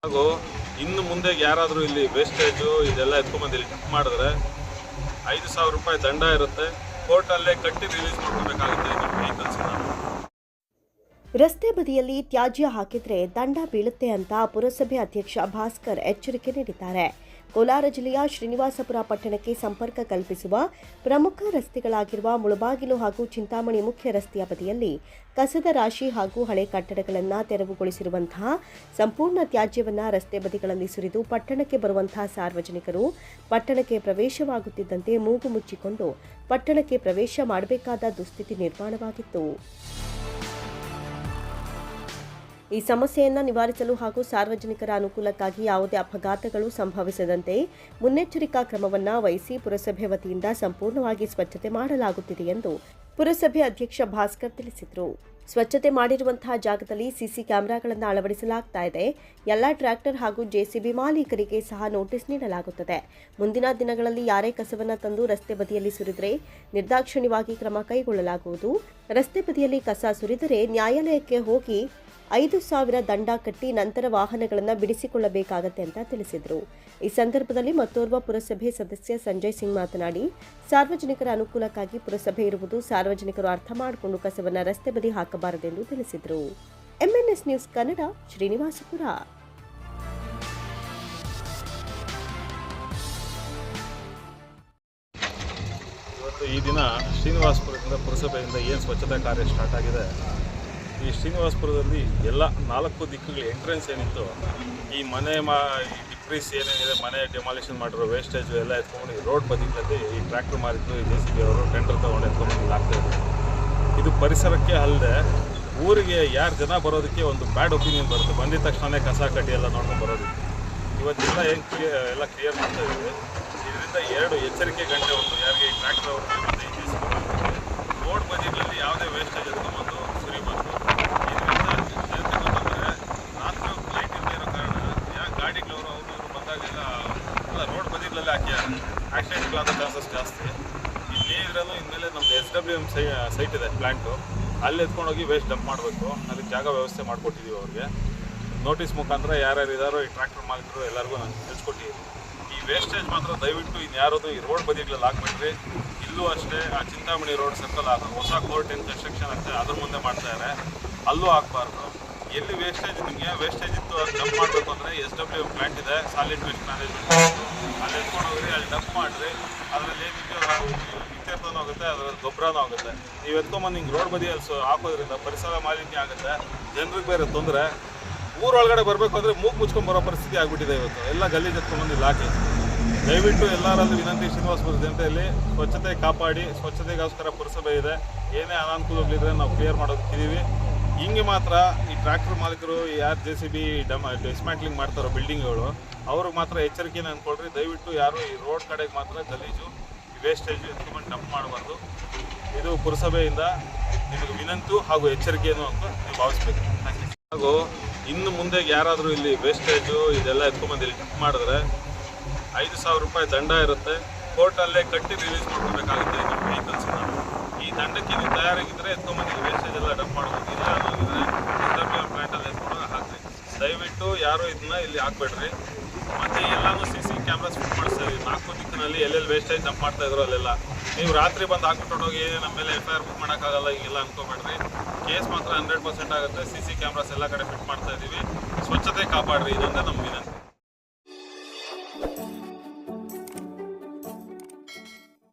ಹಾಗೂ ಇನ್ನು ಮುಂದೆ ಯಾರಾದರೂ ಇಲ್ಲಿ ವೇಸ್ಟೇಜು ಇದೆಲ್ಲ ಎತ್ಕೊಂಡ್ಬಂದು ಇಲ್ಲಿ ಟಿಪ್ ಮಾಡಿದ್ರೆ 5,000 ರೂಪಾಯಿ ದಂಡ ಇರುತ್ತೆ. ಕೋರ್ಟಲ್ಲೇ ಕಟ್ಟಿ ರಿಲೀಸ್ ಮಾಡ್ಕೋಬೇಕಾಗುತ್ತೆ ನಮ್ಮ ವೆಹಿಕಲ್ಸ್ನ. ರಸ್ತೆ ಬದಿಯಲ್ಲಿ ತ್ಯಾಜ್ಯ ಹಾಕಿದ್ರೆ ದಂಡ ಬೀಳುತ್ತೆ ಅಂತ ಪುರಸಭೆ ಅಧ್ಯಕ್ಷ ಭಾಸ್ಕರ್ ಎಚ್ಚರಿಕೆ ನೀಡಿದ್ದಾರೆ. ಕೋಲಾರ ಜಿಲ್ಲೆಯ ಶ್ರೀನಿವಾಸಪುರ ಪಟ್ಟಣಕ್ಕೆ ಸಂಪರ್ಕ ಕಲ್ಪಿಸುವ ಪ್ರಮುಖ ರಸ್ತೆಗಳಾಗಿರುವ ಮುಳಬಾಗಿಲು ಹಾಗೂ ಚಿಂತಾಮಣಿ ಮುಖ್ಯ ರಸ್ತೆಯ ಬದಿಯಲ್ಲಿ ಕಸದ ರಾಶಿ ಹಾಗೂ ಹಳೆ ಕಟ್ಟಡಗಳನ್ನು ತೆರವುಗೊಳಿಸಿರುವಂತಹ ಸಂಪೂರ್ಣ ತ್ಯಾಜ್ಯವನ್ನು ರಸ್ತೆ ಬದಿಗಳಲ್ಲಿ ಸುರಿದು ಪಟ್ಟಣಕ್ಕೆ ಬರುವಂತಹ ಸಾರ್ವಜನಿಕರು ಪಟ್ಟಣಕ್ಕೆ ಪ್ರವೇಶವಾಗುತ್ತಿದ್ದಂತೆ ಮೂಗು ಮುಚ್ಚಿಕೊಂಡು ಪಟ್ಟಣಕ್ಕೆ ಪ್ರವೇಶ ಮಾಡಬೇಕಾದ ದುಸ್ಥಿತಿ ನಿರ್ಮಾಣವಾಗಿತ್ತು. ಈ ಸಮಸ್ಯೆಯನ್ನು ನಿವಾರಿಸಲು ಹಾಗೂ ಸಾರ್ವಜನಿಕರ ಅನುಕೂಲಕ್ಕಾಗಿ ಯಾವುದೇ ಅಪಘಾತಗಳು ಸಂಭವಿಸದಂತೆ ಮುನ್ನೆಚ್ಚರಿಕಾ ಕ್ರಮವನ್ನು ವಹಿಸಿ ಪುರಸಭೆ ವತಿಯಿಂದ ಸಂಪೂರ್ಣವಾಗಿ ಸ್ವಚ್ಛತೆ ಮಾಡಲಾಗುತ್ತಿದೆ ಎಂದು ಪುರಸಭೆ ಅಧ್ಯಕ್ಷ ಭಾಸ್ಕರ್ ತಿಳಿಸಿದರು. ಸ್ವಚ್ಛತೆ ಮಾಡಿರುವಂತಹ ಜಾಗದಲ್ಲಿ ಸಿಸಿ ಕ್ಯಾಮೆರಾಗಳನ್ನು ಅಳವಡಿಸಲಾಗ್ತಾ ಇದೆ. ಎಲ್ಲ ಟ್ರ್ಯಾಕ್ಟರ್ ಹಾಗೂ ಜೆಸಿಬಿ ಮಾಲೀಕರಿಗೆ ಸಹ ನೋಟಿಸ್ ನೀಡಲಾಗುತ್ತದೆ. ಮುಂದಿನ ದಿನಗಳಲ್ಲಿ ಯಾರೇ ಕಸವನ್ನು ತಂದು ರಸ್ತೆ ಬದಿಯಲ್ಲಿ ಸುರಿದರೆ ನಿರ್ದಾಕ್ಷಿಣ್ಯವಾಗಿ ಕ್ರಮ ಕೈಗೊಳ್ಳಲಾಗುವುದು. ರಸ್ತೆ ಬದಿಯಲ್ಲಿ ಕಸ ಸುರಿದರೆ ನ್ಯಾಯಾಲಯಕ್ಕೆ ಹೋಗಿ 5,000 ದಂಡ ಕಟ್ಟಿ ನಂತರ ವಾಹನಗಳನ್ನು ಬಿಡಿಸಿಕೊಳ್ಳಬೇಕಾಗತ್ತೆ ಅಂತ ತಿಳಿಸಿದರು. ಈ ಸಂದರ್ಭದಲ್ಲಿ ಮತ್ತೋರ್ವ ಪುರಸಭೆ ಸದಸ್ಯ ಸಂಜಯ್ ಸಿಂಗ್ ಮಾತನಾಡಿ, ಸಾರ್ವಜನಿಕರ ಅನುಕೂಲಕ್ಕಾಗಿ ಪುರಸಭೆ ಇರುವುದು, ಸಾರ್ವಜನಿಕರು ಅರ್ಥ ಮಾಡಿಕೊಂಡು ಕಸವನ್ನು ರಸ್ತೆ ಬದಿ ಹಾಕಬಾರದೆಂದು ತಿಳಿಸಿದರು. MNS news Kannada, Srinivaspur. ಇವತ್ತು ಈ ದಿನ ಶ್ರೀನಿವಾಸಪುರದಿಂದ ಪುರಸಭೆಯಿಂದ ಏನು ಸ್ವಚ್ಛತಾ ಕಾರ್ಯ ಸ್ಟಾರ್ಟ್ ಆಗಿದೆ. ಈ ಶ್ರೀನಿವಾಸಪುರದಲ್ಲಿ ಎಲ್ಲ 4 ದಿಕ್ಕುಗಳ ಎಂಟ್ರೆನ್ಸ್ ಏನಿತ್ತು, ಈ ಮನೆ ಡಿಬ್ರೀಸ್ ಏನೇನಿದೆ, ಮನೆ ಡೆಮಾಲಿಷನ್ ಮಾಡಿರೋ ವೇಸ್ಟೇಜು ಎಲ್ಲ ಎತ್ಕೊಂಡು ಈ ರೋಡ್ ಬದಿಗಳಲ್ಲಿ ಈ ಟ್ರ್ಯಾಕ್ಟರ್ ಮಾರಿದ್ದು ಈ JCB ಅವರು ಟೆಂಡರ್ ತೊಗೊಂಡು ಎತ್ಕೊಂಡು ಆಗ್ತಾಯಿದ್ರು. ಇದು ಪರಿಸರಕ್ಕೆ ಅಲ್ಲದೆ ಊರಿಗೆ ಯಾರು ಜನ ಬರೋದಕ್ಕೆ ಒಂದು ಬ್ಯಾಡ್ ಒಪಿನಿಯನ್ ಬರುತ್ತೆ. ಬಂದಿದ ತಕ್ಷಣವೇ ಕಸ ಕಡ್ಡಿ ಎಲ್ಲ ನೋಡ್ಕೊಂಡು ಬರೋದಕ್ಕೆ ಇವತ್ತೆಲ್ಲ ಏನು ಎಲ್ಲ ಕ್ಲಿಯರ್ ಮಾಡ್ತಾ ಇದ್ದೀವಿ. ಇದರಿಂದ 2 ಎಚ್ಚರಿಕೆ ಗಂಟೆ ಒಂದು ಯಾರಿಗೆ ಈ ಟ್ರ್ಯಾಕ್ಟರ್ ಅವರು ಮತ್ತು ಈ JCB ರೋಡ್ ಬದಿಗಳಲ್ಲಿ ಯಾವುದೇ ವೇಸ್ಟೇಜ್ ಎತ್ಕೊಂಡ್ಬಂದು ಸುರಿಬಾರ್ದು. ರೋಡ್ ಬದಿಗಳಲ್ಲಿ ಹಾಕಿ ಆಕ್ಸಿಡೆಂಟ್ಗಳಾಗೋ ಚಾನ್ಸಸ್ ಜಾಸ್ತಿ. ಇಲ್ಲಿ ಇದ್ರೂ ಇನ್ಮೇಲೆ ನಮ್ಮದು SWM ಸೈಟ್ ಇದೆ ಪ್ಲ್ಯಾಂಟು, ಅಲ್ಲಿ ಎತ್ಕೊಂಡೋಗಿ ವೇಸ್ಟ್ ಡಂಪ್ ಮಾಡಬೇಕು. ಅದಕ್ಕೆ ಜಾಗ ವ್ಯವಸ್ಥೆ ಮಾಡಿಕೊಟ್ಟಿದ್ದೀವಿ ಅವ್ರಿಗೆ. ನೋಟಿಸ್ ಮುಖಾಂತರ ಯಾರ್ಯಾರು ಇದ್ದಾರೋ ಈ ಟ್ರ್ಯಾಕ್ಟರ್ ಮಾಲೀಕರು ಎಲ್ಲರಿಗೂ ನಾನು ತಿಳಿಸ್ಕೊಟ್ಟಿದ್ದೀನಿ. ಈ ವೇಸ್ಟೇಜ್ ಮಾತ್ರ ದಯವಿಟ್ಟು ಇನ್ಯಾರೋದು ಈ ರೋಡ್ ಬದಿಗಳಲ್ಲಿ ಹಾಕ್ಬಿಟ್ರಿ. ಇಲ್ಲೂ ಅಷ್ಟೇ ಆ ಚಿಂತಾಮಣಿ ರೋಡ್ ಸರ್ಕಲ್ ಹೊಸ ಕೋರ್ಟ್ ಏನು ಕನ್ಸ್ಟ್ರಕ್ಷನ್ ಆಗ್ತದೆ ಅದ್ರ ಮುಂದೆ ಮಾಡ್ತಾಯಿದ್ದಾರೆ, ಅಲ್ಲೂ ಹಾಕ್ಬಾರ್ದು. ಎಲ್ಲಿ ವೇಸ್ಟೇಜ್ ನಿಮಗೆ ವೇಸ್ಟೇಜ್ ಇತ್ತು ಅದು ಡಂಪ್ ಮಾಡಬೇಕು ಅಂದರೆ SWM ಪ್ಲ್ಯಾಂಟ್ ಇದೆ, ಸಾಲಿಡ್ ವೇಸ್ಟ್ ಮ್ಯಾನೇಜ್ಮೆಂಟ್, ಅಲ್ಲಿ ಎತ್ಕೊಂಡು ಹೋಗ್ರಿ, ಅಲ್ಲಿ ಡಂಪ್ ಮಾಡಿರಿ. ಅದರಲ್ಲಿ ಏನಿದೆಯೋ ಇತ್ಯರ್ಥನೂ ಆಗುತ್ತೆ, ಅದರಲ್ಲಿ ಗೊಬ್ಬರನೂ ಆಗುತ್ತೆ. ನೀವು ಎತ್ಕೊಂಬಂದು ಹಿಂಗೆ ರೋಡ್ ಬದಿಯಲ್ಲಿ ಹಾಕೋದ್ರಿಂದ ಪರಿಸರ ಮಾಲಿನ್ಯ ಆಗುತ್ತೆ, ಜನರಿಗೆ ಬೇರೆ ತೊಂದರೆ. ಊರೊಳಗಡೆ ಬರಬೇಕು ಅಂದರೆ ಮೂಗು ಮುಚ್ಕೊಂಡು ಬರೋ ಪರಿಸ್ಥಿತಿ ಆಗಿಬಿಟ್ಟಿದೆ ಇವತ್ತು. ಎಲ್ಲ ಗಲೀಜು ಎತ್ಕೊಂಡ್ಬಂದು ಇಲ್ಲಿ ಹಾಕಿ. ದಯವಿಟ್ಟು ಎಲ್ಲರಲ್ಲೂ ವಿನಂತಿ, ಶ್ರೀನಿವಾಸಪುರ ಜನತೆಯಲ್ಲಿ ಸ್ವಚ್ಛತೆ ಕಾಪಾಡಿ. ಸ್ವಚ್ಛತೆಗೋಸ್ಕರ ಪುರಸಭೆ ಇದೆ, ಏನೇ ಅನಾನುಕೂಲಗಳಿದ್ರೆ ನಾವು ಕ್ಲಿಯರ್ ಮಾಡೋದಕ್ಕಿದ್ದೀವಿ. ಹಿಂಗೆ ಮಾತ್ರ ಈ ಟ್ರ್ಯಾಕ್ಟರ್ ಮಾಲೀಕರು ಯಾರು JCB ಡಿಸ್ಮ್ಯಾಂಟ್ಲಿಂಗ್ ಮಾಡ್ತಾರೋ ಬಿಲ್ಡಿಂಗ್ಗಳು, ಅವ್ರಿಗೆ ಮಾತ್ರ ಎಚ್ಚರಿಕೆನ ಅಂದ್ಕೊಳ್ರಿ. ದಯವಿಟ್ಟು ಯಾರು ಈ ರೋಡ್ ಕಡೆಗೆ ಮಾತ್ರ ಗಲೀಜು ವೇಸ್ಟೇಜು ಎತ್ಕೊಂಡು ಡಂಪ್ ಮಾಡಬಾರ್ದು. ಇದು ಪುರಸಭೆಯಿಂದ ನಿಮಗೆ ವಿನಂತಿ ಹಾಗೂ ಎಚ್ಚರಿಕೆಯನ್ನು ಅಂತ ನೀವು ಭಾವಿಸ್ಬೇಕು. ಹಾಗೂ ಇನ್ನು ಮುಂದೆ ಯಾರಾದರೂ ಇಲ್ಲಿ ವೇಸ್ಟೇಜು ಇದೆಲ್ಲ ಎತ್ಕೊಂಡ್ಬಂದು ಇಲ್ಲಿ ಟಿಪ್ ಮಾಡಿದ್ರೆ 5,000 ರೂಪಾಯಿ ದಂಡ ಇರುತ್ತೆ. ಕೋರ್ಟಲ್ಲೇ ಕಟ್ಟಿ ರಿಲೀಸ್ ಮಾಡ್ಕೋಬೇಕಾಗುತ್ತೆ ನಮ್ಮ ವೆಹಿಕಲ್ಸ್ನ. ಈ ದಂಡಕ್ಕೆ ನೀವು ತಯಾರಾಗಿದ್ದರೆ ಎತ್ಕೊಂಡ್ಬಂದು ವೇಸ್ಟೇಜ್ ಎಲ್ಲ ಡಂಪ್ ಮಾಡ್ಬೋದು. ಇಲ್ಲ ಅನ್ನೋದಿದ್ರೆ SWM ಪ್ಲ್ಯಾಂಟಲ್ಲಿ ಎತ್ಕೊಂಡು ಹಾಕ್ರಿ. ದಯವಿಟ್ಟು ಯಾರು ಇದನ್ನ ಇಲ್ಲಿ ಹಾಕ್ಬೇಡ್ರಿ. ಮತ್ತು ಎಲ್ಲನೂ CC ಕ್ಯಾಮ್ರಾಸ್ ಫಿಟ್ ಮಾಡಿಸ್ತೀವಿ 4 ದಿಕ್ಕಿನಲ್ಲಿ ಎಲ್ಲೆಲ್ಲಿ ವೇಸ್ಟೇಜ್ ಡಂಪ್ ಮಾಡ್ತಾಯಿದ್ರು ಅಲ್ಲೆಲ್ಲ. ನೀವು ರಾತ್ರಿ ಬಂದು ಹಾಕ್ಬಿಟ್ಟೋಗಿ ನಮ್ಮ ಮೇಲೆ FIR ಬುಕ್ ಮಾಡೋಕ್ಕಾಗಲ್ಲ, ಹೀಗೆಲ್ಲ ಅನ್ಕೋಬೇಡ್ರಿ. ಕೇಸ್ ಮಾತ್ರ 100% ಆಗುತ್ತೆ. CC ಕ್ಯಾಮ್ರಾಸ್ ಎಲ್ಲ ಕಡೆ ಫಿಟ್ ಮಾಡ್ತಾ ಇದ್ದೀವಿ. ಸ್ವಚ್ಛತೆ ಕಾಪಾಡ್ರಿ, ಇದೊಂದೇ ನಮ್ಮ ವಿನಂತಿ.